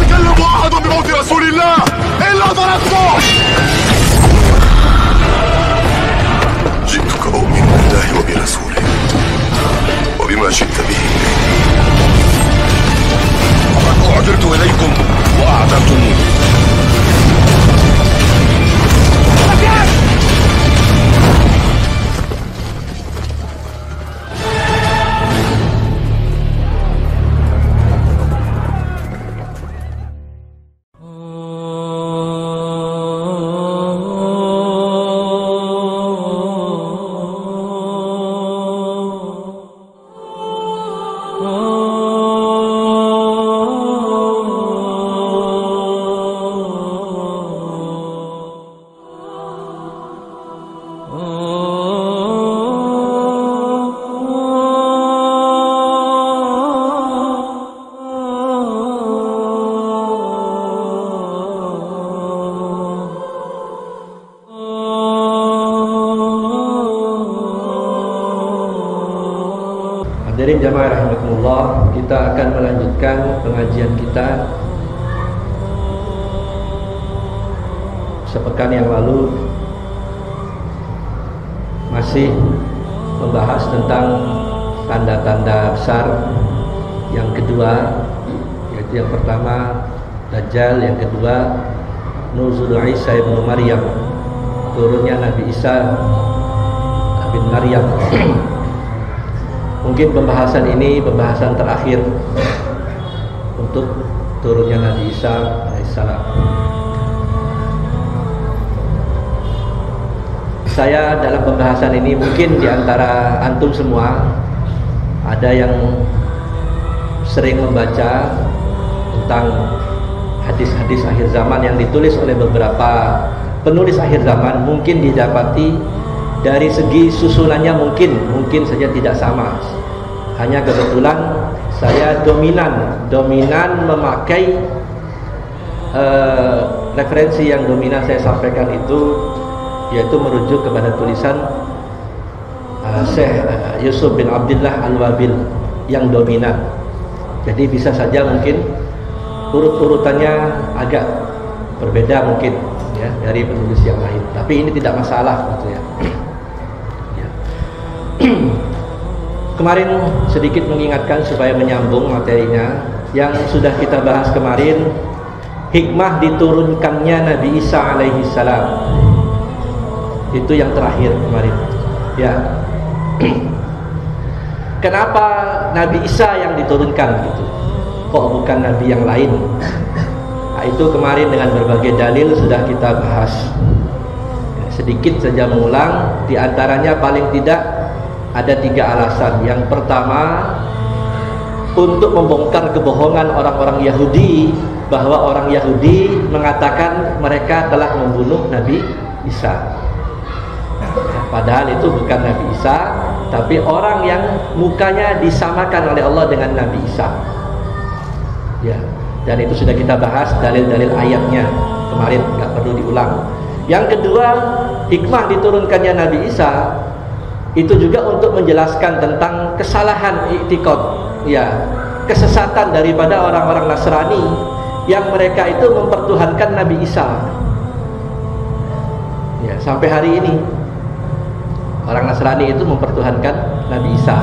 يتكلم أحد بموت رسول الله إلا ضربته. جئتك أؤمن بالله وبرسوله وبما شئت به. وقد أعذرت إليكم وأعذرتموني. Hadirin jamaah rahimakumullah, kita akan melanjutkan pengajian kita. Sepekan yang lalu masih membahas tentang tanda-tanda besar. Yang kedua, yaitu yang pertama Dajjal, yang kedua Nuzul Isa ibn Maryam, turunnya Nabi Isa bin Maryam. Mungkin pembahasan ini pembahasan terakhir untuk turunnya Nabi Isa alaihissalam. Saya dalam pembahasan ini, mungkin di antara antum semua ada yang sering membaca tentang hadis-hadis akhir zaman yang ditulis oleh beberapa penulis akhir zaman. Mungkin didapati dari segi susunannya mungkin saja tidak sama. Hanya kebetulan saya dominan memakai referensi yang dominan saya sampaikan itu, yaitu merujuk kepada tulisan Syekh Yusuf bin Abdullah Al-Wabil yang dominan. Jadi bisa saja mungkin urut-urutannya agak berbeda mungkin ya dari penulis yang lain. Tapi ini tidak masalah gitu ya. Kemarin sedikit mengingatkan supaya menyambung materinya yang sudah kita bahas kemarin, hikmah diturunkannya Nabi Isa alaihi salam. Itu yang terakhir kemarin. Ya. Kenapa Nabi Isa yang diturunkan gitu? Kok bukan nabi yang lain? Nah, itu kemarin dengan berbagai dalil sudah kita bahas. Sedikit saja mengulang, di antaranya paling tidak ada 3 alasan. Yang pertama, untuk membongkar kebohongan orang-orang Yahudi, bahwa orang Yahudi mengatakan mereka telah membunuh Nabi Isa. Padahal itu bukan Nabi Isa, tapi orang yang mukanya disamakan oleh Allah dengan Nabi Isa. Ya, dan itu sudah kita bahas dalil-dalil ayatnya kemarin, nggak perlu diulang. Yang kedua, hikmah diturunkannya Nabi Isa itu juga untuk menjelaskan tentang kesalahan i'tiqad, ya, kesesatan daripada orang-orang Nasrani yang mereka itu mempertuhankan Nabi Isa. Ya, sampai hari ini orang Nasrani itu mempertuhankan Nabi Isa.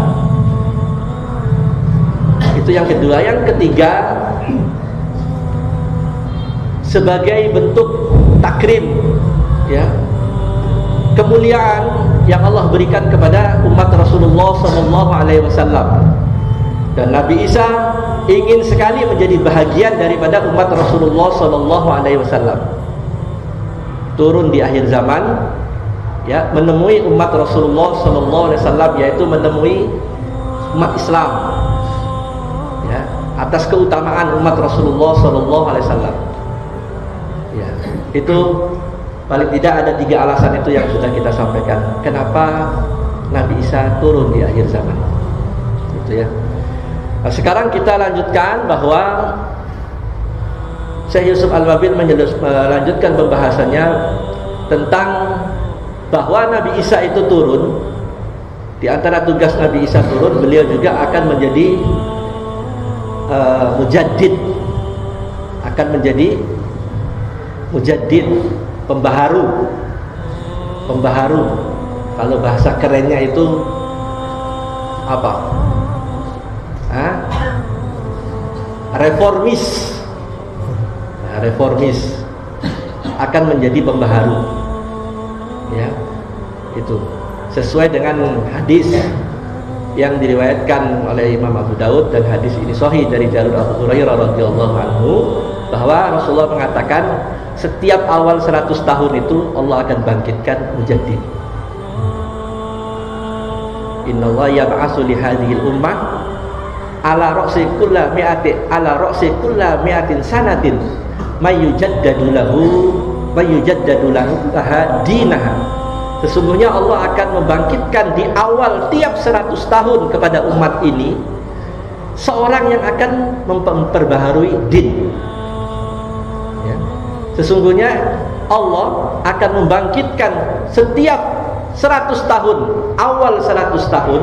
Itu yang kedua. Yang ketiga, sebagai bentuk takrim, ya, kemuliaan yang Allah berikan kepada umat Rasulullah SAW. Dan Nabi Isa ingin sekali menjadi bahagian daripada umat Rasulullah SAW. Turun di akhir zaman, ya, menemui umat Rasulullah SAW, yaitu menemui umat Islam, ya, atas keutamaan umat Rasulullah SAW. Ya, itu paling tidak ada 3 alasan itu yang sudah kita sampaikan. Kenapa Nabi Isa turun di akhir zaman? Gitu ya. Nah, sekarang kita lanjutkan bahwa Syekh Yusuf Al-Wabil melanjutkan pembahasannya tentang bahwa Nabi Isa itu turun. Di antara tugas Nabi Isa turun, beliau juga akan menjadi mujaddid, akan menjadi mujaddid, pembaharu. Kalau bahasa kerennya itu apa? Reformis. Nah, reformis akan menjadi pembaharu. Ya, itu sesuai dengan hadis yang diriwayatkan oleh Imam Abu Daud, dan hadis ini sahih dari jalur Abu Hurairah radhiyallahu anhu, bahwa Rasulullah mengatakan setiap awal 100 tahun itu Allah akan bangkitkan mujaddid. Innallaha yab'atsu li hadhil ummah ala ra'si kulli mi'atin sanatin mayyujaddadu lahu dinaha. Sesungguhnya Allah akan membangkitkan di awal tiap 100 tahun kepada umat ini seorang yang akan memperbaharui din. Ya. Sesungguhnya Allah akan membangkitkan setiap 100 tahun, awal 100 tahun,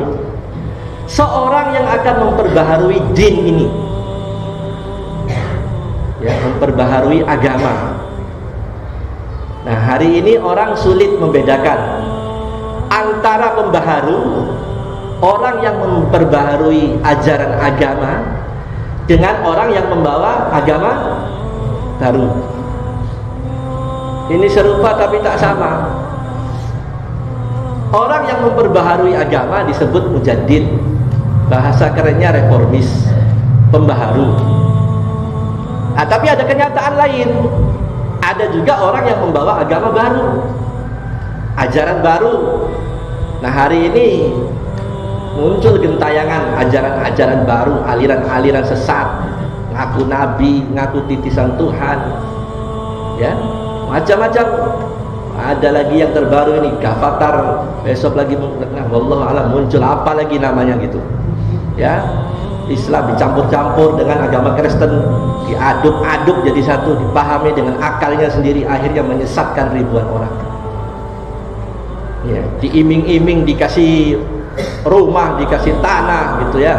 seorang yang akan memperbaharui din ini, ya, memperbaharui agama. Nah, hari ini orang sulit membedakan antara pembaharu, orang yang memperbaharui ajaran agama, dengan orang yang membawa agama baru. Ini serupa tapi tak sama. Orang yang memperbaharui agama disebut mujaddid, bahasa kerennya reformis, pembaharu. Nah, tapi ada kenyataan lain. Ada juga orang yang membawa agama baru, ajaran baru. Nah, hari ini muncul gentayangan ajaran-ajaran baru, aliran-aliran sesat, ngaku nabi, ngaku titisan Tuhan, ya, macam-macam. Ada lagi yang terbaru ini, Gavatar, besok lagi wallahu alam muncul apa lagi namanya gitu. Ya, Islam dicampur-campur dengan agama Kristen, diaduk-aduk jadi satu, dipahami dengan akalnya sendiri, akhirnya menyesatkan ribuan orang. Ya, diiming-iming dikasih rumah, dikasih tanah gitu ya.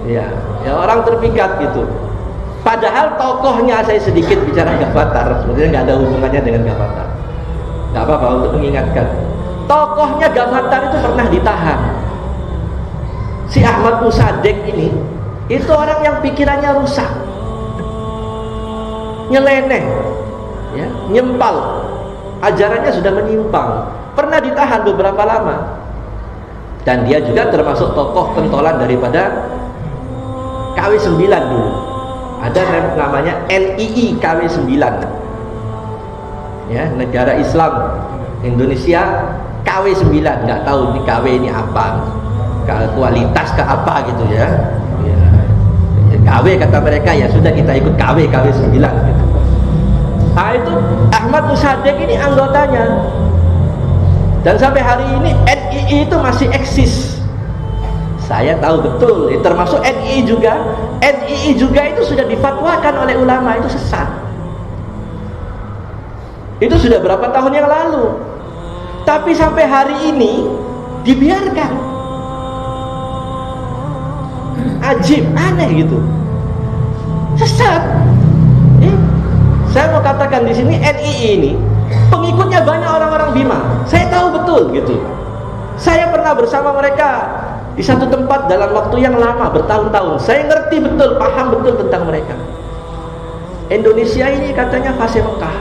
Ya, orang terpikat gitu. Padahal tokohnya, saya sedikit bicara Gavatar, sebenarnya nggak ada hubungannya dengan Gavatar. Nggak apa-apa untuk mengingatkan. Tokohnya Gavatar itu pernah ditahan. Si Ahmad Musaddiq ini, itu orang yang pikirannya rusak, nyeleneh, ya, nyempal, ajarannya sudah menyimpang. Pernah ditahan beberapa lama, dan dia juga termasuk tokoh pentolan daripada KW9 dulu. Ada namanya NII KW9, ya, Negara Islam Indonesia KW9. Nggak tahu ini KW ini apa, kualitas ke apa gitu ya. KW kata mereka, ya sudah kita ikut KW9 gitu. Nah, itu Ahmad Musaddiq ini anggotanya, dan sampai hari ini NII itu masih eksis. Saya tahu betul, termasuk NII juga. NII juga itu sudah difatwakan oleh ulama itu sesat. Itu sudah berapa tahun yang lalu, tapi sampai hari ini dibiarkan. Ajib, aneh gitu, sesat. Saya mau katakan di sini, NII ini pengikutnya banyak orang-orang Bima. Saya tahu betul gitu. Saya pernah bersama mereka di satu tempat dalam waktu yang lama, bertahun-tahun. Saya ngerti betul, paham betul tentang mereka. Indonesia ini katanya fase Mekah.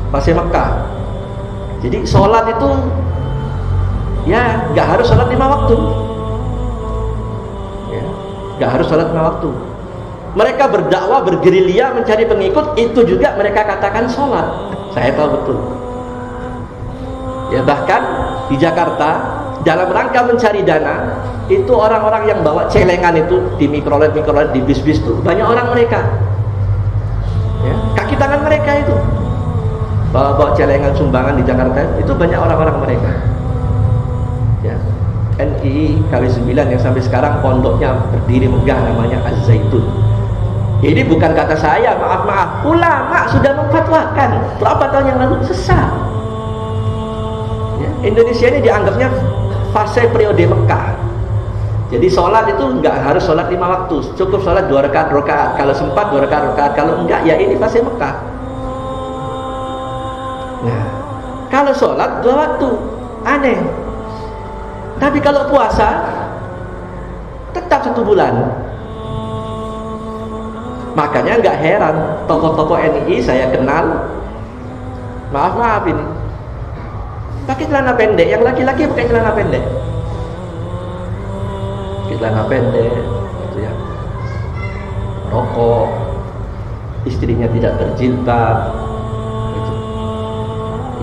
Fase Mekah. Jadi sholat itu, ya, nggak harus sholat 5 waktu. Gak harus sholat 5 waktu. Mereka berdakwah, bergerilya, mencari pengikut, itu juga mereka katakan sholat. Saya tahu betul. Ya, bahkan di Jakarta, dalam rangka mencari dana, itu orang-orang yang bawa celengan itu di mikrolet, di bis-bis itu banyak orang mereka. Ya, kaki tangan mereka itu bawa celengan sumbangan di Jakarta, itu banyak orang-orang mereka. Ya. NII KW9 yang sampai sekarang pondoknya berdiri megah, namanya Az-Zaitun. Ini bukan kata saya, maaf, ulama sudah memfatwakan berapa tahun yang lalu, sesat. Ya, Indonesia ini dianggapnya fase periode Mekah. Jadi sholat itu nggak harus sholat 5 waktu, cukup sholat 2 rakaat. Kalau sempat 2 rakaat, kalau enggak ya ini pasti Mekah. Nah, kalau sholat 2 waktu, aneh. Tapi kalau puasa tetap 1 bulan. Makanya nggak heran tokoh-tokoh NI saya kenal, maaf ini, pakai celana pendek, yang laki-laki pakai celana pendek. Celana pendek gitu ya, rokok, istrinya tidak berjilbab gitu.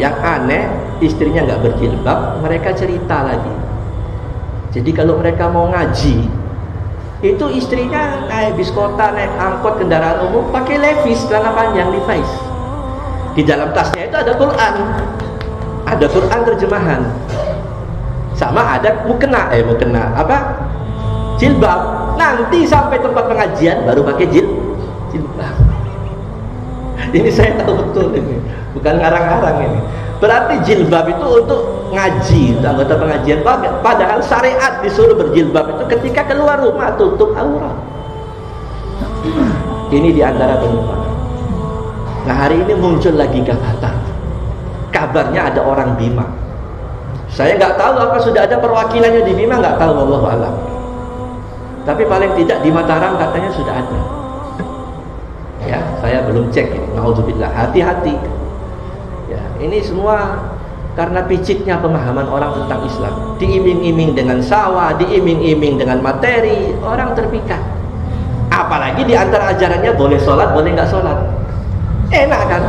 Yang aneh, istrinya nggak berjilbab, mereka cerita lagi. Jadi kalau mereka mau ngaji, itu istrinya naik bis kota, naik angkot, kendaraan umum, pakai levis, celana panjang, Levi's. Di dalam tasnya itu ada Quran terjemahan, sama ada mukena apa? Jilbab. Nanti sampai tempat pengajian baru pakai jilbab. Ini saya tahu betul ini, bukan ngarang-ngarang ini. Berarti jilbab itu untuk ngaji, anggota pengajian. Padahal syariat disuruh berjilbab itu ketika keluar rumah, tutup aurat. Ini diantara penyimpangan. Nah, hari ini muncul lagi kabarnya ada orang Bima. Saya nggak tahu apa sudah ada perwakilannya di Bima, nggak tahu, wallahu a'lam. Tapi paling tidak di Mataram katanya sudah ada. Ya, saya belum cek ini. Nauzubillah, hati-hati. Ya, ini semua karena piciknya pemahaman orang tentang Islam. Diiming-iming dengan sawah, diiming-iming dengan materi, orang terpikat. Apalagi di antara ajarannya boleh sholat, boleh nggak sholat. Enak kan?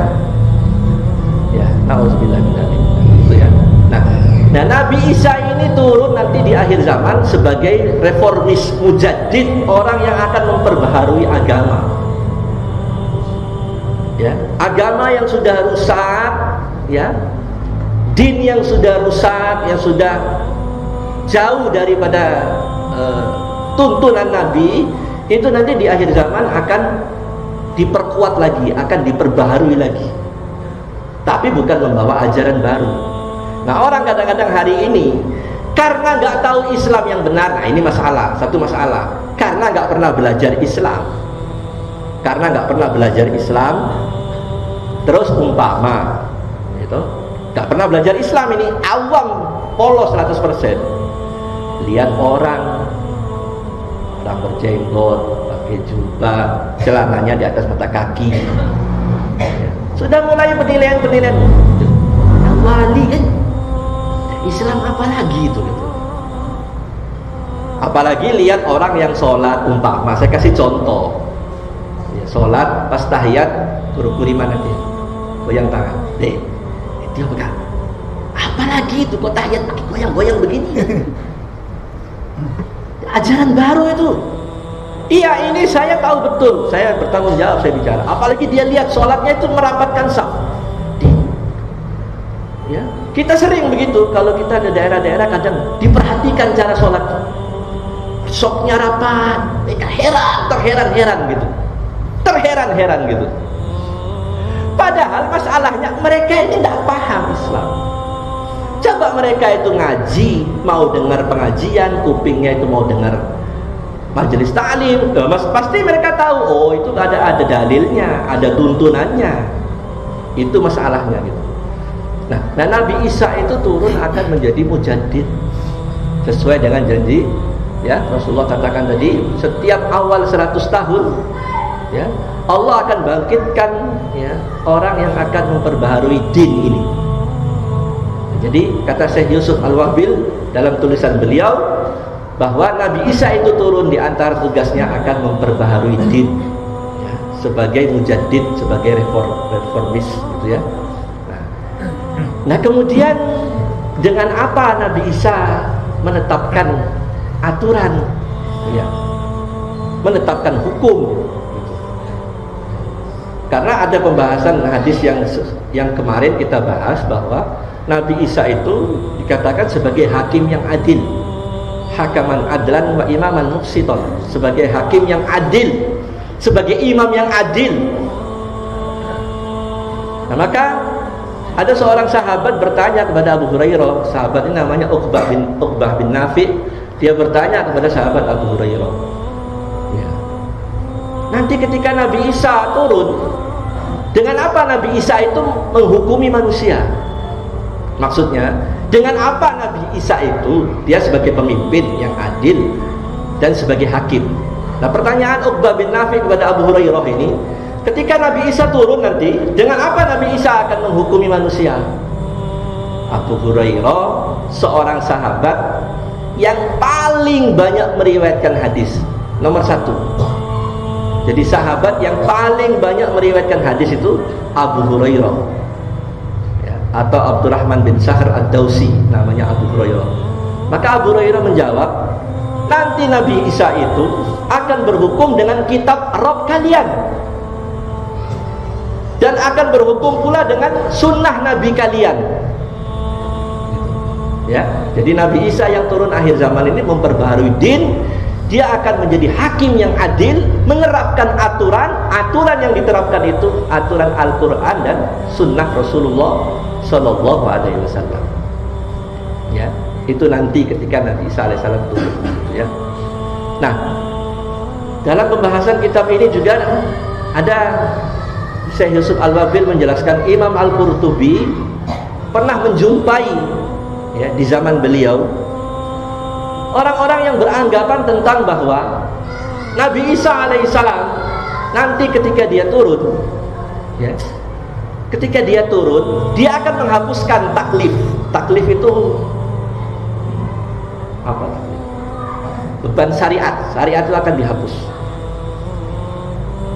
Ya, nauzubillah min dzalik. Itu ya. Nah, Nabi Isa ini turun nanti di akhir zaman sebagai reformis, mujaddid, orang yang akan memperbaharui agama. Ya, agama yang sudah rusak, ya, din yang sudah rusak, yang sudah jauh daripada tuntunan Nabi, itu nanti di akhir zaman akan diperkuat lagi, akan diperbaharui lagi. Tapi bukan membawa ajaran baru. Nah, orang kadang-kadang hari ini karena nggak tahu Islam yang benar. Nah, ini masalah, satu masalah. Karena nggak pernah belajar Islam. Karena nggak pernah belajar Islam, terus umpama, gitu, nggak pernah belajar Islam, ini awam, polos 100%. Lihat orang berjenggot, pakai jubah, celananya di atas mata kaki, sudah mulai penilaian. Wali kan Islam apa lagi itu gitu. Apalagi lihat orang yang sholat, umpama saya kasih contoh ya, sholat pas tahiyat kuru-kuri mana dia goyang tangan, dia pegang. Apalagi itu kok tahiyat pakai goyang-goyang begini. Ajaran baru itu. Iya, ini saya tahu betul, saya bertanggung jawab, saya bicara. Apalagi dia lihat sholatnya itu merapatkan saf. Ya, kita sering begitu. Kalau kita ada daerah-daerah kadang diperhatikan cara sholat, soknya rapat, mereka terheran-heran gitu. Padahal masalahnya mereka ini tidak paham Islam. Coba mereka itu ngaji, mau dengar pengajian, kupingnya itu mau dengar majelis ta'lim, pasti mereka tahu, oh itu ada dalilnya, ada tuntunannya. Itu masalahnya gitu. Nah, Nabi Isa itu turun akan menjadi mujaddid sesuai dengan janji, ya. Rasulullah katakan tadi, setiap awal 100 tahun, ya, Allah akan bangkitkan, ya, orang yang akan memperbaharui din ini. Jadi kata Syekh Yusuf Al-Wabil dalam tulisan beliau bahwa Nabi Isa itu turun di antara tugasnya akan memperbaharui din, ya, sebagai mujaddid, sebagai reformis gitu ya. Nah, kemudian dengan apa Nabi Isa menetapkan aturan, ya, menetapkan hukum? Karena ada pembahasan hadis yang kemarin kita bahas bahwa Nabi Isa itu dikatakan sebagai hakim yang adil, hakaman adlan wa imaman muqsiton, sebagai hakim yang adil, sebagai imam yang adil. Nah, maka ada seorang sahabat bertanya kepada Abu Hurairah. Sahabat ini namanya Uqbah bin Nafi. Dia bertanya kepada sahabat Abu Hurairah, ya, nanti ketika Nabi Isa turun, dengan apa Nabi Isa itu menghukumi manusia? Maksudnya, dengan apa Nabi Isa itu dia sebagai pemimpin yang adil dan sebagai hakim? Nah, pertanyaan Uqbah bin Nafi kepada Abu Hurairah ini, ketika Nabi Isa turun nanti, dengan apa Nabi Isa akan menghukumi manusia? Abu Hurairah seorang sahabat yang paling banyak meriwayatkan hadis, nomor 1. Jadi sahabat yang paling banyak meriwayatkan hadis itu Abu Hurairah, ya, atau Abdurrahman bin Sahr ad-Dausi, namanya Abu Hurairah. Maka Abu Hurairah menjawab, nanti Nabi Isa itu akan berhukum dengan kitab Rabb kalian, dan akan berhukum pula dengan sunnah Nabi kalian. Ya, jadi Nabi Isa yang turun akhir zaman ini memperbaharui din. Dia akan menjadi hakim yang adil, menerapkan aturan yang diterapkan itu aturan Al-Quran dan sunnah Rasulullah Sallallahu Alaihi Wasallam. Ya, itu nanti ketika Nabi Isa alaihissalam turun. Ya. Nah, dalam pembahasan kitab ini juga ada Syekh Yusuf Al-Wabil menjelaskan Imam Al-Qurtubi pernah menjumpai, ya, di zaman beliau orang-orang yang beranggapan tentang bahwa Nabi Isa alaihissalam nanti ketika dia turun, ya, ketika dia turun, dia akan menghapuskan taklif. Taklif itu apa? Beban syariat. Syariat itu akan dihapus,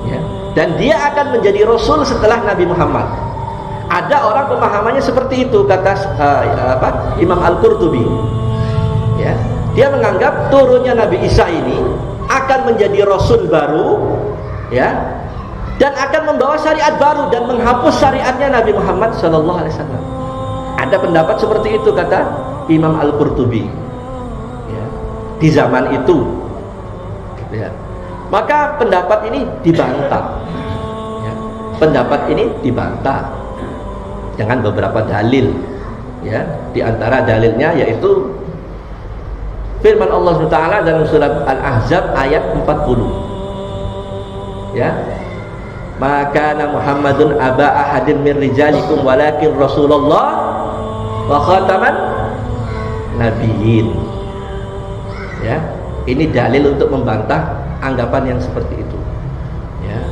ya, dan dia akan menjadi Rasul setelah Nabi Muhammad. Ada orang pemahamannya seperti itu, kata Imam Al-Qurtubi, ya. Dia menganggap turunnya Nabi Isa ini akan menjadi Rasul baru, ya, dan akan membawa syariat baru dan menghapus syariatnya Nabi Muhammad SAW. Ada pendapat seperti itu, kata Imam Al-Qurtubi, ya, di zaman itu, ya. Maka pendapat ini dibantah, ya. Pendapat ini dibantah dengan beberapa dalil, ya. Di antara dalilnya yaitu firman Allah SWT dalam surat Al-Ahzab ayat 40, ya, maka Muhammadun aba ahadin min rijalikum walakin Rasulullah wa khataman nabiyyin. Ya, ini dalil untuk membantah anggapan yang seperti itu, ya,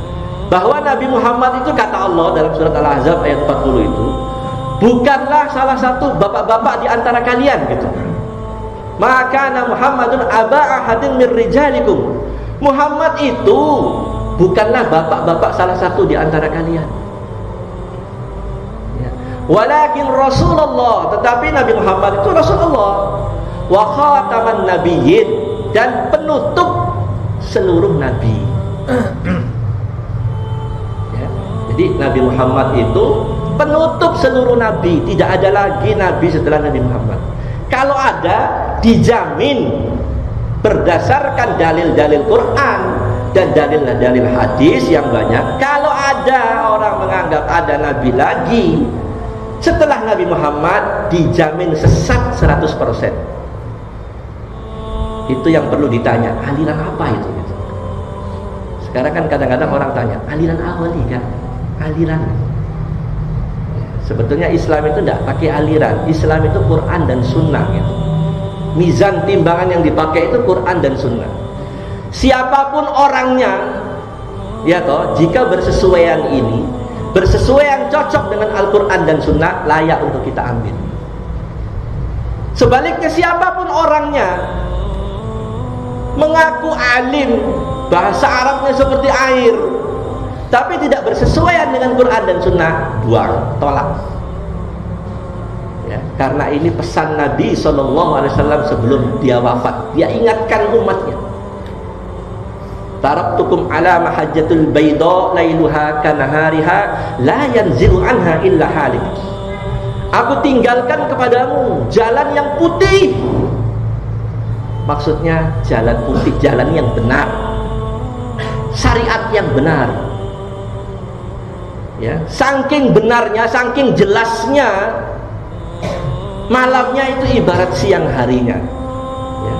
bahwa Nabi Muhammad itu, kata Allah dalam surat Al-Ahzab ayat 40 itu, bukanlah salah satu bapak-bapak di antara kalian, gitu. Maka Muhammadun aba ahadin min rijalikum. Muhammad itu bukanlah bapak-bapak salah satu di antara kalian, ya. Walakin Rasulullah, tetapi Nabi Muhammad itu Rasulullah, wa khataman nabiyyin, dan penutup seluruh nabi. Ya. Jadi Nabi Muhammad itu penutup seluruh nabi. Tidak ada lagi nabi setelah Nabi Muhammad. Kalau ada, dijamin berdasarkan dalil-dalil Quran dan dalil-dalil hadis yang banyak. Kalau ada orang menganggap ada nabi lagi setelah Nabi Muhammad, dijamin sesat 100%. Itu yang perlu ditanya, aliran apa itu? Sekarang kan kadang-kadang orang tanya, aliran awali kan? Aliran. Sebetulnya Islam itu tidak pakai aliran. Islam itu Quran dan Sunnah, gitu. Mizan timbangan yang dipakai itu Quran dan Sunnah. Siapapun orangnya, ya toh, jika bersesuaian ini, bersesuaian cocok dengan Al-Quran dan Sunnah, layak untuk kita ambil. Sebaliknya, siapapun orangnya mengaku alim, bahasa Arabnya seperti air, tapi tidak bersesuaian dengan Quran dan Sunnah, buang, tolak, ya. Karena ini pesan Nabi SAW sebelum dia wafat. Dia ingatkan umatnya, taraktukum ala mahajjatul bayda lailuha kanahariha la yanzilu anha illa halik. Aku tinggalkan kepadamu jalan yang putih. Maksudnya jalan putih, jalan yang benar, syariat yang benar, ya. Saking benarnya, saking jelasnya, malamnya itu ibarat siang harinya, ya.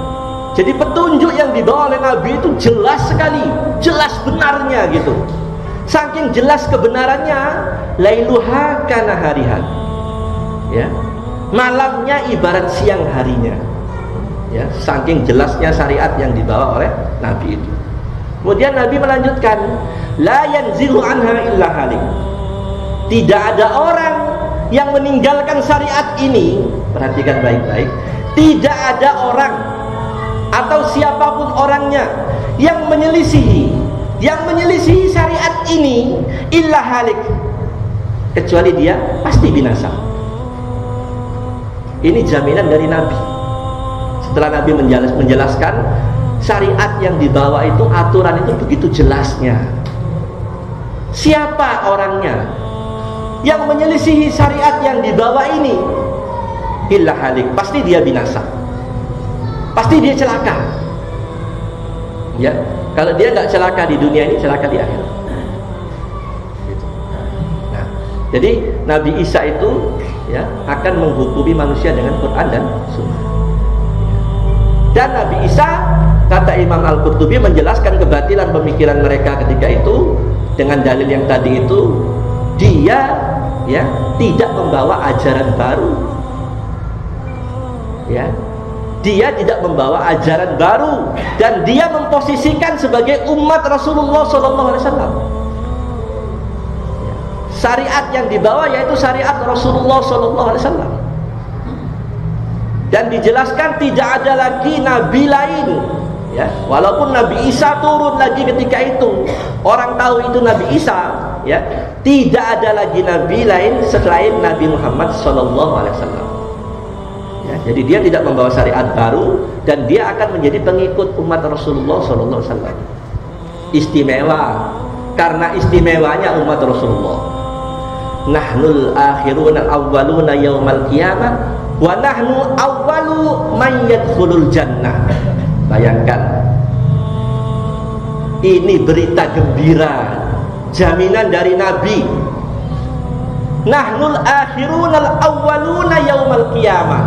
Jadi petunjuk yang dibawa oleh Nabi itu jelas sekali, jelas benarnya gitu. Saking jelas kebenarannya, lailuha kanahariha. Ya. Malamnya ibarat siang harinya. Ya, saking jelasnya syariat yang dibawa oleh Nabi itu. Kemudian Nabi melanjutkan, la yanzilu anha illa halik. Tidak ada orang yang meninggalkan syariat ini, perhatikan baik-baik, tidak ada orang atau siapapun orangnya yang menyelisihi syariat ini illa halik, kecuali dia pasti binasa. Ini jaminan dari Nabi. Setelah Nabi menjelaskan syariat yang dibawa itu, aturan itu begitu jelasnya. Siapa orangnya yang menyelisihi syariat yang dibawa ini, illa halik, pasti dia binasa, pasti dia celaka. Ya, kalau dia nggak celaka di dunia ini, celaka di akhirat. Nah, jadi Nabi Isa itu ya akan menghukumi manusia dengan Quran dan Sunnah. Dan Nabi Isa, kata Imam Al-Qurtubi, menjelaskan kebatilan pemikiran mereka ketika itu dengan dalil yang tadi itu, dia ya tidak membawa ajaran baru. Ya, dia tidak membawa ajaran baru dan dia memposisikan sebagai umat Rasulullah SAW. Syariat yang dibawa yaitu syariat Rasulullah SAW. Dan dijelaskan tidak ada lagi nabi lain, ya, walaupun Nabi Isa turun lagi ketika itu, orang tahu itu Nabi Isa, ya, tidak ada lagi nabi lain selain Nabi Muhammad SAW. Ya, jadi dia tidak membawa syariat baru dan dia akan menjadi pengikut umat Rasulullah SAW. Istimewa, karena istimewanya umat Rasulullah. Nahnul akhiruna awwaluna yaumal qiyamah wa nahnu awwalu man yadkhulul jannah. Bayangkan, ini berita gembira, jaminan dari Nabi. Nahnul akhirunal awwaluna yaumal qiyamah.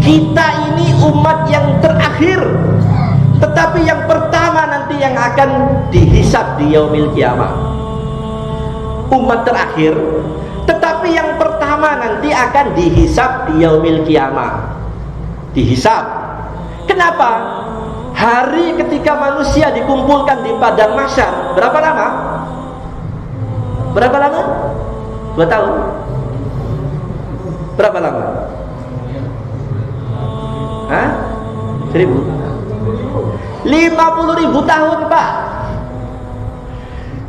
Kita ini umat yang terakhir, tetapi yang pertama nanti yang akan dihisab di yaumil qiyamah. Umat terakhir, tetapi yang pertama nanti akan dihisab di yaumil qiyamah. Dihisab. Kenapa? Hari ketika manusia dikumpulkan di padang mahsyar, berapa lama? Berapa lama? 2 tahun. Berapa lama? Hah? 50.000 tahun, Pak.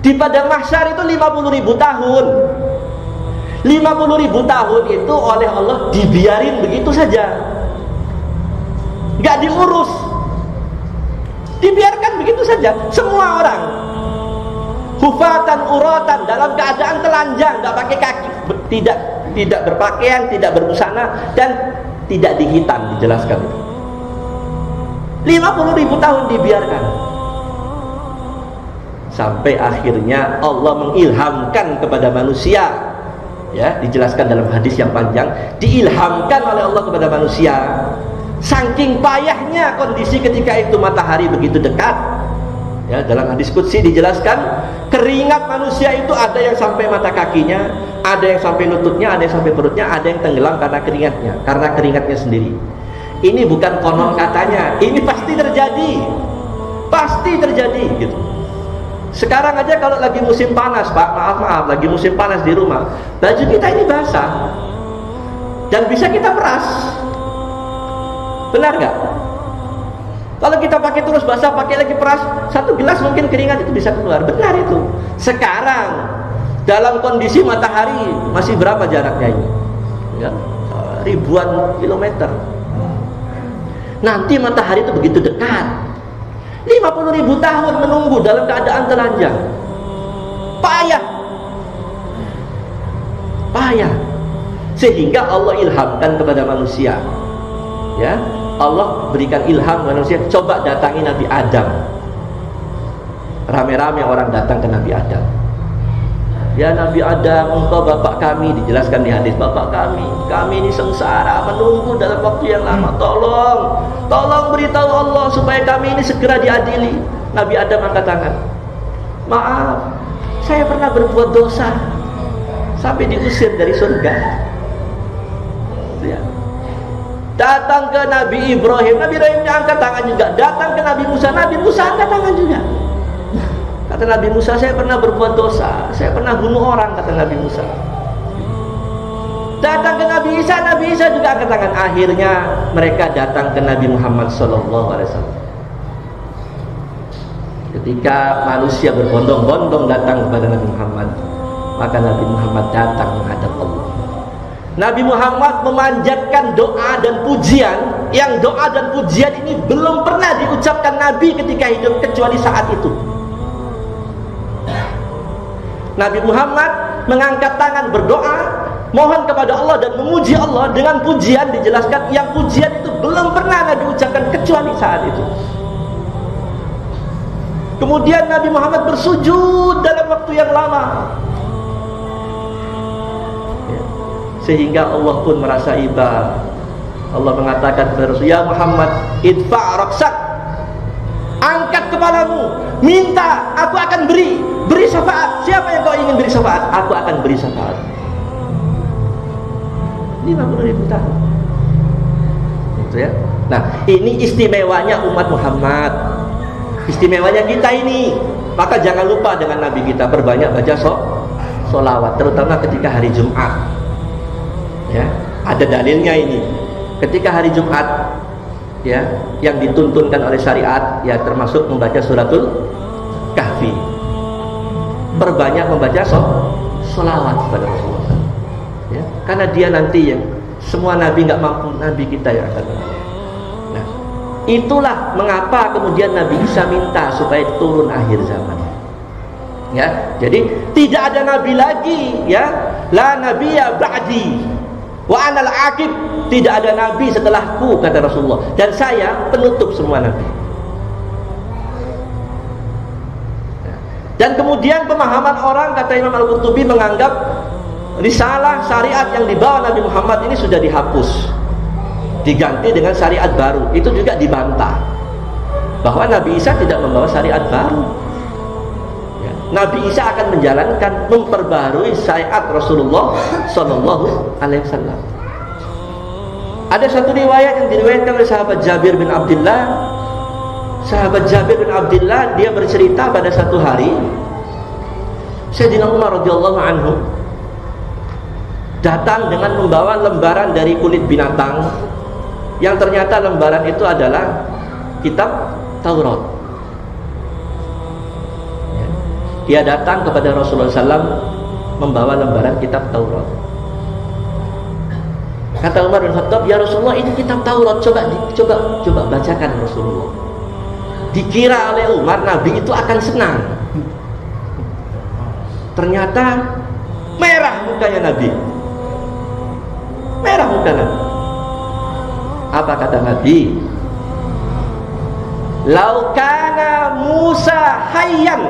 Di padang mahsyar itu 50.000 tahun. 50.000 tahun itu oleh Allah dibiarin begitu saja, nggak diurus, dibiarkan begitu saja. Semua orang hufatan uratan, dalam keadaan telanjang, nggak pakai kaki, tidak berpakaian, tidak berbusana, dan tidak dihitan. Dijelaskan 50.000 tahun dibiarkan, sampai akhirnya Allah mengilhamkan kepada manusia. Ya, dijelaskan dalam hadis yang panjang, diilhamkan oleh Allah kepada manusia. Saking payahnya kondisi ketika itu, matahari begitu dekat. Ya, dalam hadis qudsi dijelaskan, keringat manusia itu ada yang sampai mata kakinya, ada yang sampai lututnya, ada yang sampai perutnya, ada yang tenggelam karena keringatnya sendiri. Ini bukan konon katanya, ini pasti terjadi gitu. Sekarang aja kalau lagi musim panas, Pak, maaf, lagi musim panas di rumah, baju kita ini basah dan bisa kita peras. Benar nggak? Kalau kita pakai terus basah, pakai lagi peras, 1 gelas mungkin keringat itu bisa keluar. Benar itu. Sekarang dalam kondisi matahari masih berapa jaraknya ini? Ya, ribuan kilometer. Nanti matahari itu begitu dekat. 50.000 tahun menunggu dalam keadaan telanjang. Payah. Sehingga Allah ilhamkan kepada manusia. Ya, Allah berikan ilham manusia, coba datangi Nabi Adam. Rame-rame orang datang ke Nabi Adam. Ya Nabi Adam, engkau bapak kami, dijelaskan di hadis, bapak kami ini sengsara menunggu dalam waktu yang lama. Tolong beritahu Allah supaya kami ini segera diadili. Nabi Adam angkat tangan, maaf, saya pernah berbuat dosa sampai diusir dari surga. Ya. Datang ke Nabi Ibrahim angkat tangan juga. Datang ke Nabi Musa angkat tangan juga. Kata Nabi Musa, saya pernah berbuat dosa, saya pernah bunuh orang, kata Nabi Musa. Datang ke Nabi Isa juga angkat tangan. Akhirnya mereka datang ke Nabi Muhammad SAW. Ketika manusia berbondong-bondong datang kepada Nabi Muhammad, maka Nabi Muhammad datang menghadap Allah. Nabi Muhammad memanjatkan doa dan pujian, yang doa dan pujian ini belum pernah diucapkan Nabi ketika hidup kecuali saat itu. Nabi Muhammad mengangkat tangan berdoa, mohon kepada Allah dan memuji Allah dengan pujian, dijelaskan yang pujian itu belum pernah Nabi ucapkan kecuali saat itu. Kemudian Nabi Muhammad bersujud dalam waktu yang lama, sehingga Allah pun merasa iba. Allah mengatakan kepada Rasul, ya Muhammad, idfa' raksak, angkat kepalamu, minta, aku akan beri syafaat. Siapa yang kau ingin beri syafaat? Aku akan beri syafaat. 50.000 tahun. Itu ya. Nah, ini istimewanya umat Muhammad, istimewanya kita ini. Maka jangan lupa dengan Nabi kita, perbanyak baca sholawat, terutama ketika hari Jumat. Ya, ada dalilnya ini. Ketika hari Jumat, ya, yang dituntunkan oleh syariat, ya termasuk membaca suratul Kahfi. Perbanyak membaca sholawat kepada Rasulullah. Ya, karena dia nanti yang semua nabi nggak mampu, nabi kita yang akan mampu. Nah, itulah mengapa kemudian Nabi Isa minta supaya turun akhir zaman. Ya, jadi tidak ada nabi lagi, ya, la nabiyya ba'di wa anal aqib, tidak ada nabi setelahku, kata Rasulullah, dan saya penutup semua nabi. Dan kemudian pemahaman orang, kata Imam Al-Qurtubi, menganggap risalah syariat yang dibawa Nabi Muhammad ini sudah dihapus, diganti dengan syariat baru. Itu juga dibantah bahwa Nabi Isa tidak membawa syariat baru. Ya, Nabi Isa akan menjalankan, memperbarui syariat Rasulullah Sallallahu Alaihi Wasallam. Ada satu riwayat yang diriwayatkan oleh sahabat Jabir bin Abdullah. Sahabat Jabir bin Abdullah, dia bercerita pada satu hari Sayyidina Umar radhiyallahu anhu datang dengan membawa lembaran dari kulit binatang, yang ternyata lembaran itu adalah kitab Taurat. Dia datang kepada Rasulullah SAW membawa lembaran kitab Taurat. Kata Umar bin Khattab, ya Rasulullah, ini kitab Taurat, coba bacakan Rasulullah. Dikira oleh Umar Nabi itu akan senang. Ternyata merah mukanya Nabi. Merah muka Nabi. Apa kata Nabi? Lau kana Musa hayyan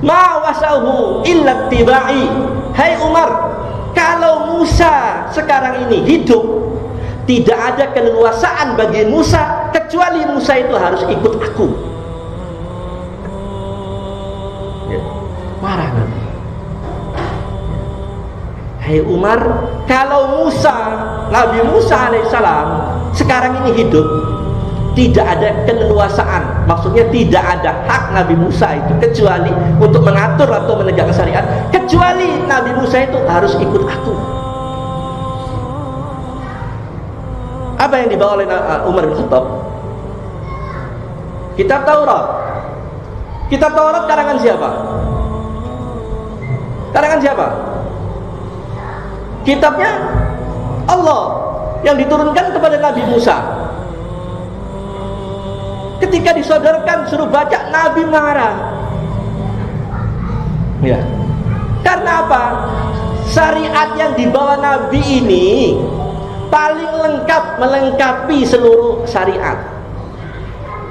ma wasahu illa tibai. Hai Umar, kalau Musa sekarang ini hidup, tidak ada keleluasaan bagi Musa kecuali Musa itu harus ikut aku. Ya, marah Nabi. Hai Umar, kalau Musa, Nabi Musa alaihissalam sekarang ini hidup, tidak ada keleluasaan, maksudnya tidak ada hak Nabi Musa itu kecuali untuk mengatur atau menegakkan syariat, kecuali Nabi Musa itu harus ikut aku. Apa yang dibawa oleh Umar bin Khattab? Kitab Taurat. Kitab Taurat karangan siapa? Karangan siapa? Kitabnya Allah yang diturunkan kepada Nabi Musa. Ketika disodorkan suruh baca, Nabi marah. Ya. Karena apa? Syariat yang dibawa Nabi ini paling lengkap, melengkapi seluruh syariat.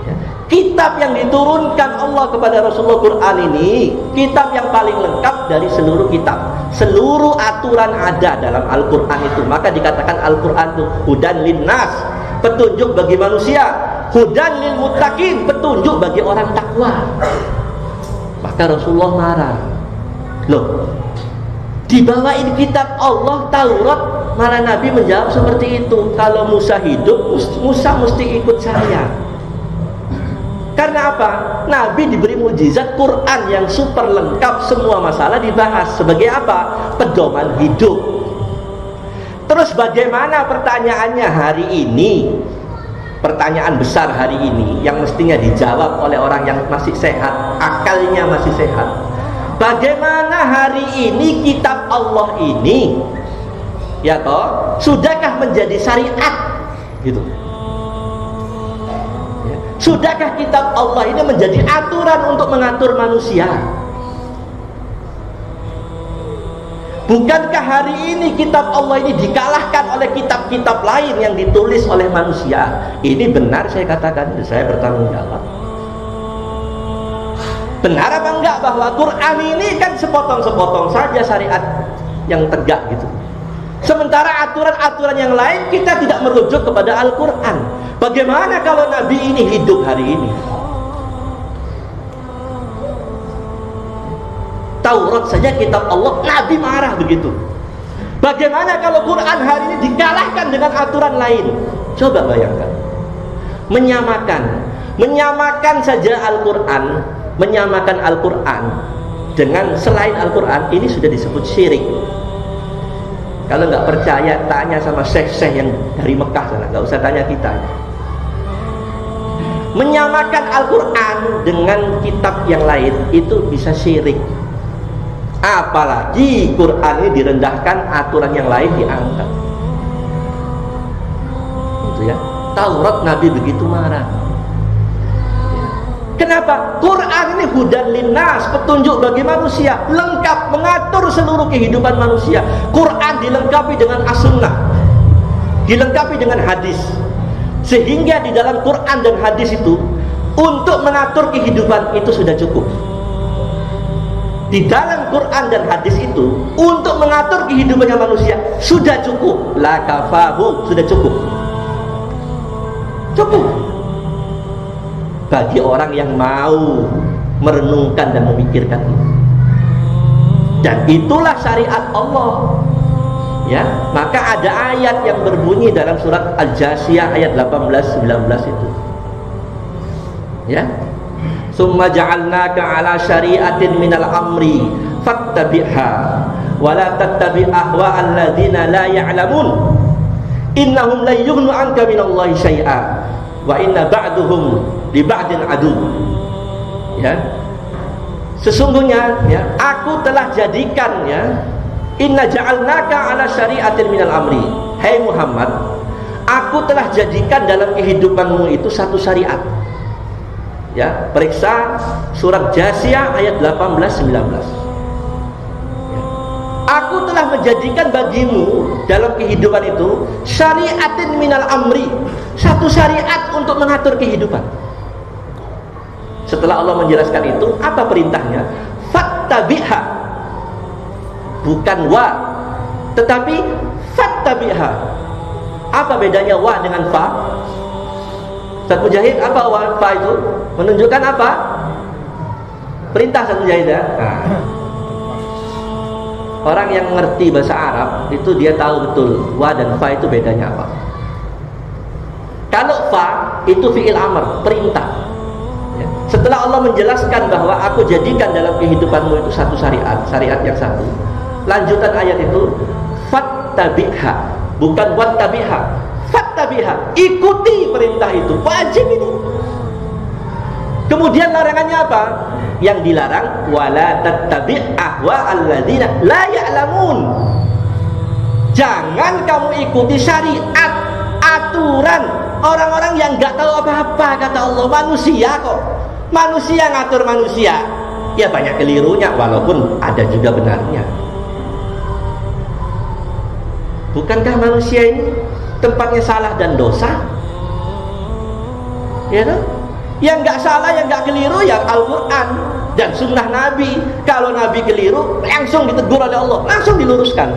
Ya. Kitab yang diturunkan Allah kepada Rasulullah, Quran ini kitab yang paling lengkap dari seluruh kitab. Seluruh aturan ada dalam Al-Quran itu. Maka dikatakan Al-Quran itu hudan linnas, petunjuk bagi manusia. Hudan lil muttaqin, petunjuk bagi orang takwa. Maka Rasulullah marah, loh, dibawain kitab Allah, Taurat, malah Nabi menjawab seperti itu. Kalau Musa hidup, Musa mesti ikut saya. Karena apa? Nabi diberi mukjizat Quran yang super lengkap, semua masalah dibahas. Sebagai apa? Pedoman hidup. Terus bagaimana pertanyaannya hari ini? Pertanyaan besar hari ini yang mestinya dijawab oleh orang yang masih sehat, akalnya masih sehat. Bagaimana hari ini kitab Allah ini, ya toh, sudahkah menjadi syariat? Gitu. Sudahkah kitab Allah ini menjadi aturan untuk mengatur manusia? Bukankah hari ini kitab Allah ini dikalahkan oleh kitab-kitab lain yang ditulis oleh manusia? Ini benar saya katakan, saya bertanggung jawab. Benar apa enggak bahwa Quran ini kan sepotong-sepotong saja syariat yang tegak gitu. Sementara aturan-aturan yang lain kita tidak merujuk kepada Al-Quran. Bagaimana kalau Nabi ini hidup hari ini? Taurat saja kitab Allah, Nabi marah begitu. Bagaimana kalau Quran hari ini dikalahkan dengan aturan lain? Coba bayangkan. Menyamakan saja Al-Quran, menyamakan Al-Quran dengan selain Al-Quran, ini sudah disebut syirik. Kalau nggak percaya, tanya sama syekh-syekh yang dari Mekah sana, nggak usah tanya kita. Menyamakan Al-Quran dengan kitab yang lain itu bisa syirik. Apalagi Quran ini direndahkan, aturan yang lain diangkat. Itu ya. Taurat Nabi begitu marah. Kenapa? Quran ini hudan linnas, petunjuk bagi manusia, lengkap mengatur seluruh kehidupan manusia. Quran dilengkapi dengan as-sunnah, dilengkapi dengan hadis, sehingga di dalam Quran dan hadis itu untuk mengatur kehidupan itu sudah cukup. Di dalam Quran dan hadis itu untuk mengatur kehidupannya manusia sudah cukup. La kafahu, sudah cukup. Cukup bagi orang yang mau merenungkan dan memikirkan itu. Dan itulah syariat Allah. Ya, maka ada ayat yang berbunyi dalam surat Al-Jasiyah ayat 18-19 itu. Ya. Summa ja'alnaka 'ala syari'atin minal amri fattabi'ha wa la tattabi' ahwa'al ladzina la ya'lamun innahum la yughnu 'anka minallahi syai'a wa inna ba'duhum li ba'din adu. Ya. Sesungguhnya ya, aku telah jadikan ya, inna ja'alnaka 'ala syari'atin minal amri. Hai Muhammad, aku telah jadikan dalam kehidupanmu itu satu syariat. Ya, periksa surat Jasiyah ayat 18-19. Ya. Aku telah menjadikan bagimu dalam kehidupan itu syariatin minal amri, satu syariat untuk mengatur kehidupan. Setelah Allah menjelaskan itu, apa perintahnya? Fattabi'ha, bukan wa, tetapi fattabi'ha. Apa bedanya wa dengan fa? Ustaz Mujahid, apa wa fa itu? Menunjukkan apa? Perintah Ustaz Mujahid ya. Nah, orang yang mengerti bahasa Arab itu dia tahu betul wa dan fa itu bedanya apa. Kalau fa itu fi'il amr, perintah. Ya. Setelah Allah menjelaskan bahwa aku jadikan dalam kehidupanmu itu satu syariat, syariat yang satu. Lanjutan ayat itu fattabi'ha, bukan wattabi'ha. Fattabi'ha, ikuti perintah itu, wajib ini. Kemudian larangannya apa? Yang dilarang wala tattabi' ahwa'al ladzina la ya'lamun. Jangan kamu ikuti syariat, aturan orang-orang yang enggak tahu apa-apa, kata Allah. Manusia kok. Manusia ngatur manusia. Ya banyak kelirunya, walaupun ada juga benarnya. Bukankah manusia ini tempatnya salah dan dosa? Ya kan? Yang nggak salah, yang nggak keliru ya Al-Quran dan sunnah Nabi. Kalau Nabi keliru, langsung ditegur oleh Allah, langsung diluruskan.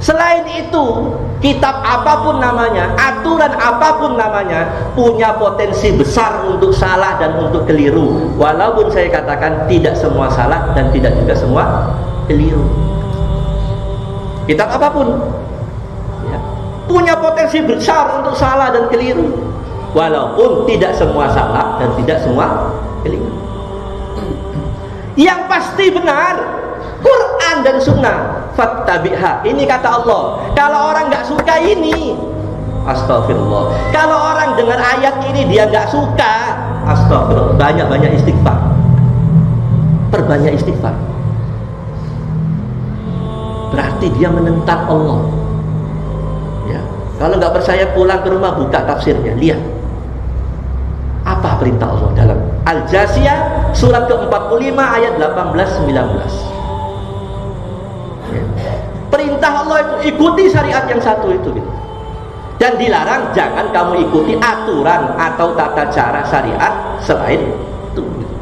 Selain itu, kitab apapun namanya, aturan apapun namanya, punya potensi besar untuk salah dan untuk keliru. Walaupun saya katakan tidak semua salah dan tidak juga semua keliru. Kitab apapun ya, punya potensi besar untuk salah dan keliru. Walaupun tidak semua salah dan tidak semua keliru. Yang pasti benar Quran dan Sunnah, fattabi'ha. Ini kata Allah. Kalau orang nggak suka ini, astagfirullah. Kalau orang dengar ayat ini dia nggak suka, astagfirullah. Banyak-banyak istighfar. Perbanyak istighfar. Berarti dia menentang Allah. Ya. Kalau nggak percaya pulang ke rumah, buka tafsirnya, lihat. Apa perintah Allah dalam Al-Jasiyah surat ke-45 ayat 18-19. Perintah Allah itu ikuti syariat yang satu itu gitu. Dan dilarang jangan kamu ikuti aturan atau tata cara syariat selain itu gitu.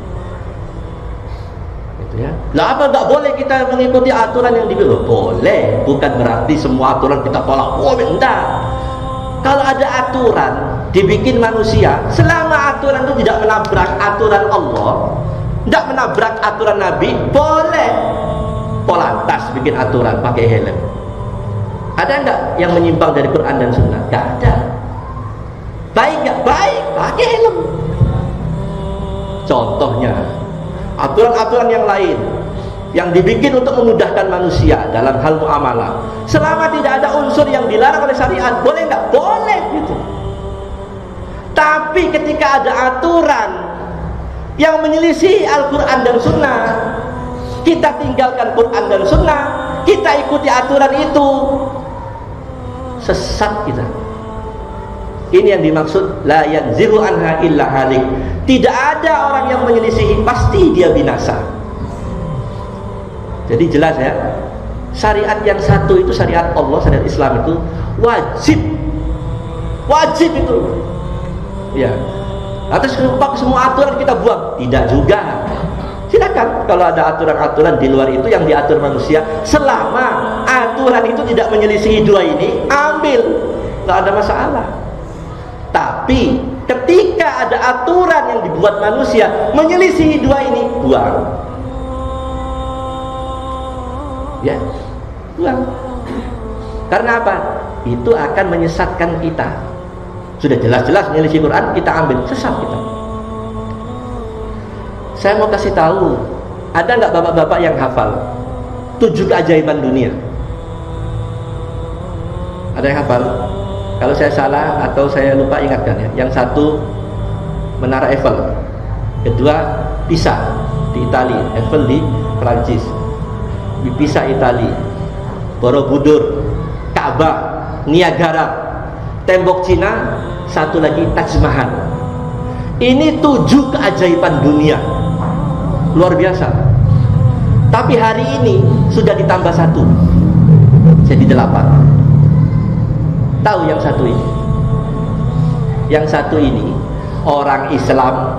Gitu ya. Lah apa enggak boleh kita mengikuti aturan yang dibilang? Boleh, bukan berarti semua aturan kita tolak. Oh, enggak. Kalau ada aturan dibikin manusia, selama aturan itu tidak menabrak aturan Allah, tidak menabrak aturan Nabi, boleh. Polantas bikin aturan pakai helm. Ada enggak yang menyimpang dari Quran dan Sunnah? Enggak ada. Baik enggak? Baik, pakai helm. Contohnya aturan-aturan yang lain yang dibikin untuk memudahkan manusia dalam hal muamalah, selama tidak ada unsur yang dilarang oleh syariat, boleh enggak? Boleh gitu. Tapi ketika ada aturan yang menyelisih Al-Quran dan Sunnah, kita tinggalkan Quran dan Sunnah, kita ikuti aturan itu, sesat kita. Ini yang dimaksud la yanziru anha illa halik. Tidak ada orang yang menyelisihi, pasti dia binasa. Jadi jelas ya, syariat yang satu itu syariat Allah, syariat Islam itu wajib itu ya. Atas semua aturan kita buang? Tidak juga. Silakan kalau ada aturan-aturan di luar itu yang diatur manusia, selama aturan itu tidak menyelisihi dua ini, ambil, nggak ada masalah. Tapi ketika ada aturan yang dibuat manusia menyelisihi dua ini, buang. Ya, buang. Karena apa? Itu akan menyesatkan kita. Sudah jelas-jelas menyelisih Quran, kita ambil, sesat kita. Saya mau kasih tahu, ada nggak bapak-bapak yang hafal 7 keajaiban dunia? Ada yang hafal? Kalau saya salah atau saya lupa ingatkan ya. Yang satu Menara Eiffel, kedua Pisa di Italia, Eiffel di Prancis, di Pisa Italia, Borobudur, Ka'bah, Niagara, tembok Cina, satu lagi Taj Mahal. Ini 7 keajaiban dunia. Luar biasa. Tapi hari ini sudah ditambah 1, jadi 8. Tahu yang satu ini? Yang satu ini orang Islam,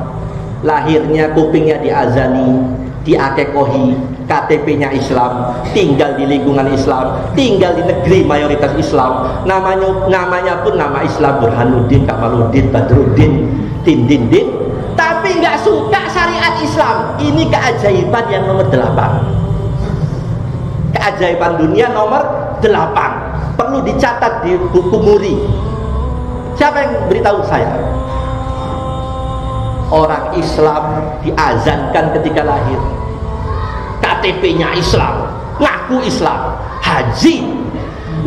lahirnya kupingnya diazani, diakekohi, KTP-nya Islam, tinggal di lingkungan Islam, tinggal di negeri mayoritas Islam, namanya pun nama Islam, Burhanuddin, Kamaluddin, Badruddin, Dindindin, tapi nggak suka syariat Islam. Ini keajaiban yang nomor 8. Keajaiban dunia nomor 8. Perlu dicatat di buku Muri. Siapa yang beritahu saya? Orang Islam diazankan ketika lahir, KTP-nya Islam, ngaku Islam, haji,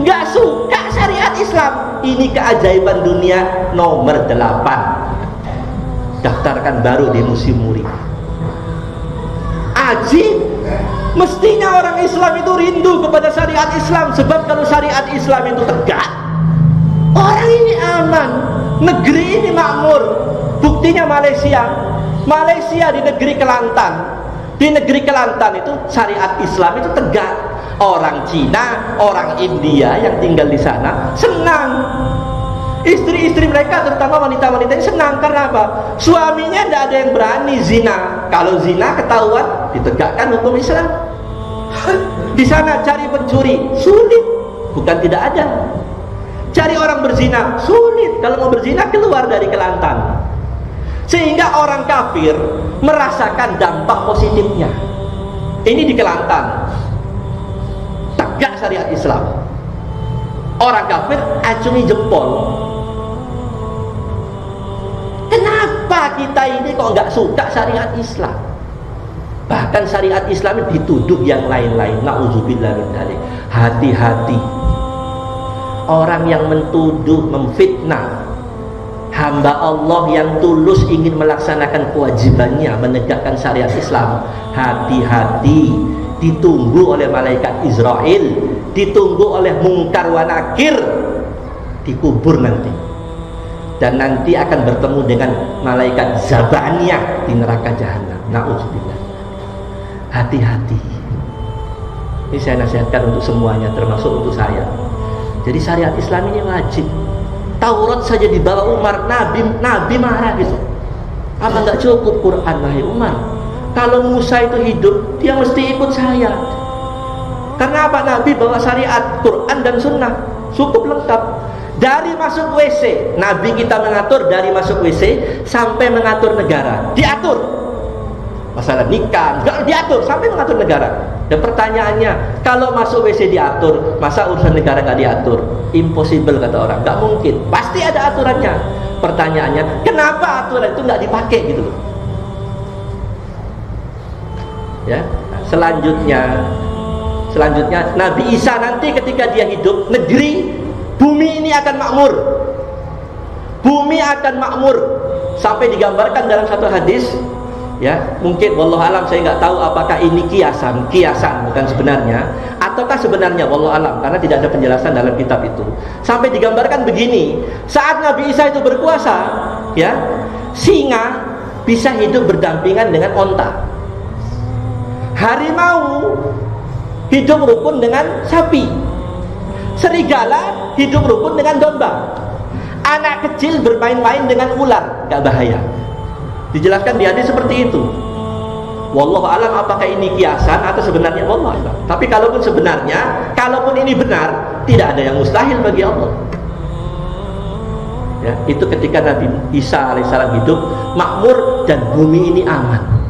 nggak suka syariat Islam. Ini keajaiban dunia nomor 8. Daftarkan baru di Museum Muri. Ajib. Mestinya orang Islam itu rindu kepada syariat Islam, sebab kalau syariat Islam itu tegak, orang ini aman, negeri ini makmur. Buktinya Malaysia di negeri Kelantan. Di negeri Kelantan itu syariat Islam itu tegak. Orang Cina, orang India yang tinggal di sana senang. Istri-istri mereka, terutama wanita-wanita ini senang karena apa? Suaminya tidak ada yang berani zina. Kalau zina ketahuan, ditegakkan hukum Islam. Di sana cari pencuri sulit, bukan tidak ada. Cari orang berzina sulit. Kalau mau berzina keluar dari Kelantan. Sehingga orang kafir merasakan dampak positifnya. Ini di Kelantan, tegak syariat Islam. Orang kafir acungi jempol. Kenapa kita ini kok nggak suka syariat Islam? Bahkan syariat Islam dituduh yang lain-lain. Na'udzubillah min dzalik. Hati-hati. Orang yang mentuduh, memfitnah hamba Allah yang tulus ingin melaksanakan kewajibannya menegakkan syariat Islam, hati-hati. Ditunggu oleh malaikat Israel, ditunggu oleh Mungkar wa Nakir, dikubur nanti. Dan nanti akan bertemu dengan malaikat Zabaniyah di neraka jahanam. Na'udzubillah. Hati-hati. Ini saya nasihatkan untuk semuanya, termasuk untuk saya. Jadi syariat Islam ini wajib. Taurat saja dibawa Umar, Nabi marah gitu. Apa nggak cukup Quran, wahai Umar? Kalau Musa itu hidup, dia mesti ikut saya. Karena apa? Nabi bawa syariat Quran dan Sunnah, cukup lengkap. Dari masuk WC, Nabi kita mengatur dari masuk WC sampai mengatur negara, diatur. Masalah nikah, diatur sampai mengatur negara. Dan pertanyaannya, kalau masuk WC diatur, masa urusan negara nggak diatur? Impossible kata orang, nggak mungkin. Pasti ada aturannya. Pertanyaannya, kenapa aturan itu nggak dipakai gitu loh? Ya, selanjutnya Nabi Isa nanti ketika dia hidup, negeri bumi ini akan makmur. Bumi akan makmur sampai digambarkan dalam satu hadis. Ya, mungkin wallahu alam, saya nggak tahu apakah ini kiasan bukan sebenarnya, ataukah sebenarnya, wallahu alam, karena tidak ada penjelasan dalam kitab itu. Sampai digambarkan begini, saat Nabi Isa itu berkuasa, ya, singa bisa hidup berdampingan dengan onta. Harimau hidup rukun dengan sapi. Serigala hidup rukun dengan domba. Anak kecil bermain-main dengan ular, gak bahaya. Dijelaskan di hadis seperti itu. Wallahu alam apakah ini kiasan atau sebenarnya, wallahu alam. Tapi kalaupun sebenarnya, kalaupun ini benar, tidak ada yang mustahil bagi Allah. Ya, itu ketika Nabi Isa alaihissalam hidup makmur dan bumi ini aman.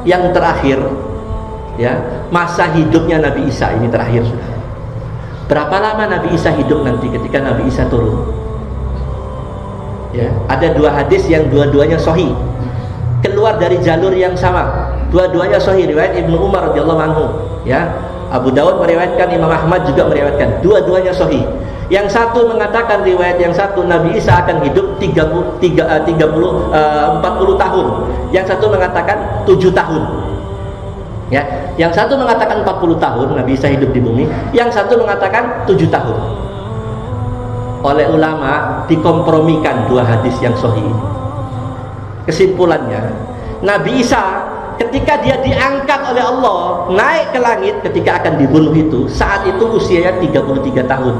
Yang terakhir, ya, masa hidupnya Nabi Isa ini terakhir sudah. Berapa lama Nabi Isa hidup nanti ketika Nabi Isa turun? Ya, ada dua hadis yang dua-duanya sahih, keluar dari jalur yang sama, dua-duanya sahih, riwayat Ibnu Umar radhiyallahu anhu. Ya, Abu Dawud meriwayatkan, Imam Ahmad juga meriwayatkan, dua-duanya sahih. Yang satu mengatakan, riwayat yang satu, Nabi Isa akan hidup 40 tahun. Yang satu mengatakan 7 tahun. Ya, yang satu mengatakan 40 tahun Nabi Isa hidup di bumi, yang satu mengatakan 7 tahun. Oleh ulama dikompromikan dua hadis yang sahih ini. Kesimpulannya, Nabi Isa ketika dia diangkat oleh Allah naik ke langit, ketika akan dibunuh itu, saat itu usianya 33 tahun.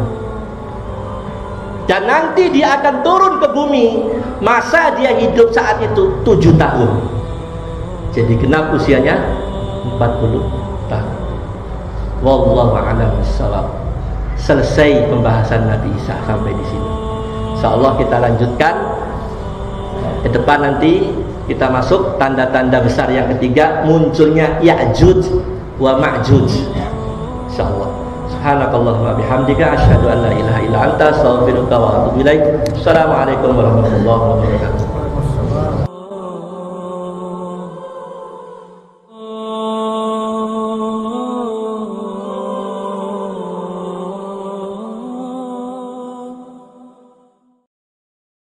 Dan nanti dia akan turun ke bumi, masa dia hidup saat itu 7 tahun. Jadi genap usianya 40 tahun. Wallahu a'lam bishawab. Selesai pembahasan Nabi Isa sampai di sini. Insyaallah kita lanjutkan ke depan, nanti kita masuk tanda-tanda besar yang ketiga, munculnya Ya'juj wa Ma'juj. Insyaallah. Subhanakallahumma bihamdika asyhadu an la ilaha illa anta astaghfiruka wa atubu ilaik. Assalamualaikum warahmatullahi wabarakatuh.